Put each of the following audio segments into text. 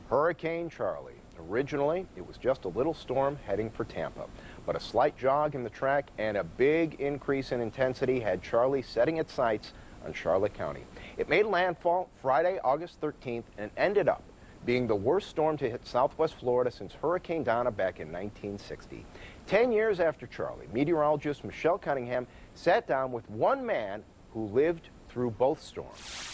Hurricane Charlie. Originally, it was just a little storm heading for Tampa, but a slight jog in the track and a big increase in intensity had Charlie setting its sights on Charlotte County. It made landfall Friday, August 13th, and ended up being the worst storm to hit southwest Florida since Hurricane Donna back in 1960. 10 years after Charlie, meteorologist Michelle Cunningham sat down with one man who lived through both storms.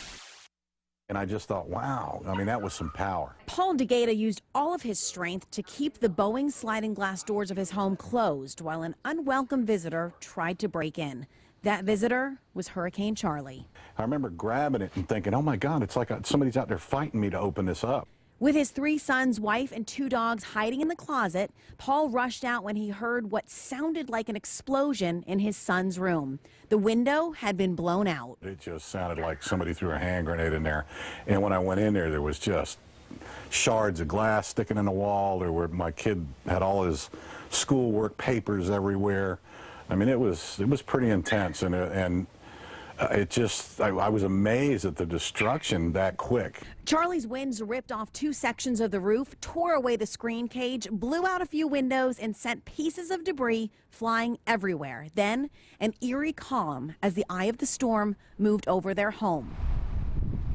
And I just thought, wow, I mean, that was some power. Paul DeGata used all of his strength to keep the Boeing sliding glass doors of his home closed while an unwelcome visitor tried to break in. That visitor was Hurricane Charlie. I remember grabbing it and thinking, oh my God, it's like somebody's out there fighting me to open this up. With his 3 sons, wife, and 2 dogs hiding in the closet, Paul rushed out when he heard what sounded like an explosion in his son's room. The window had been blown out. It just sounded like somebody threw a hand grenade in there. And when I went in there, there was just shards of glass sticking in the wall. My kid had all his schoolwork papers everywhere. I mean, it was pretty intense, and I was amazed at the destruction that quick. Charlie's winds ripped off 2 sections of the roof, tore away the screen cage, blew out a few windows, and sent pieces of debris flying everywhere. Then, an eerie calm as the eye of the storm moved over their home.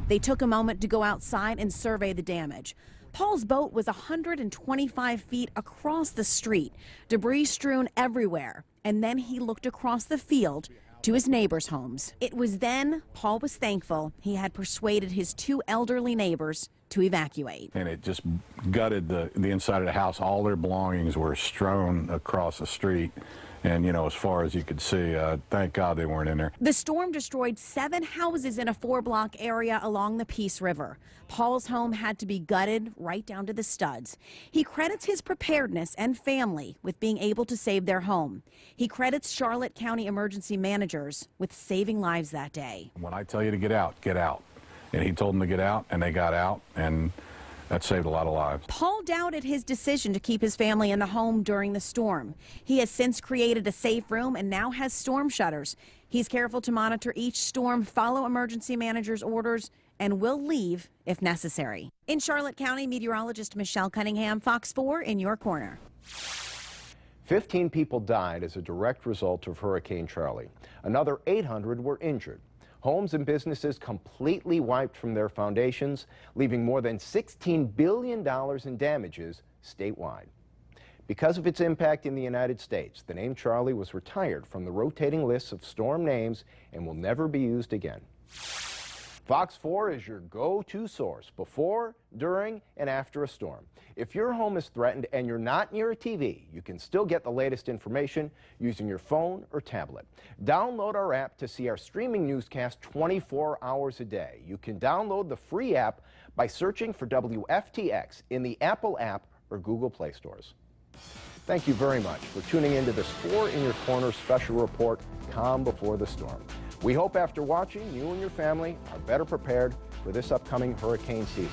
They took a moment to go outside and survey the damage. Paul's boat was 125 feet across the street, debris strewn everywhere, and then he looked across the field to his neighbors' homes. It was then Paul was thankful he had persuaded his 2 elderly neighbors to evacuate. And it just gutted the inside of the house. All their belongings were strewn across the street. And, you know, as far as you could see, thank God they weren't in there. The storm destroyed 7 houses in a 4-block area along the Peace River. Paul's home had to be gutted right down to the studs. He credits his preparedness and family with being able to save their home. He credits Charlotte County emergency managers with saving lives that day. When I tell you to get out, get out. And he told them to get out, and they got out, and that saved a lot of lives. Paul doubted his decision to keep his family in the home during the storm. He has since created a safe room and now has storm shutters. He's careful to monitor each storm, follow emergency managers' orders, and will leave if necessary. In Charlotte County, meteorologist Michelle Cunningham, Fox 4 in your corner. 15 people died as a direct result of Hurricane Charlie. Another 800 were injured. Homes and businesses completely wiped from their foundations, leaving more than $16 billion in damages statewide. Because of its impact in the United States, the name Charlie was retired from the rotating lists of storm names and will never be used again. Fox 4 is your go-to source before, during, and after a storm. If your home is threatened and you're not near a TV, you can still get the latest information using your phone or tablet. Download our app to see our streaming newscast 24 hours a day. You can download the free app by searching for WFTX in the Apple app or Google Play stores. Thank you very much for tuning into this 4 in Your Corner special report, Calm Before the Storm. We hope after watching, you and your family are better prepared for this upcoming hurricane season.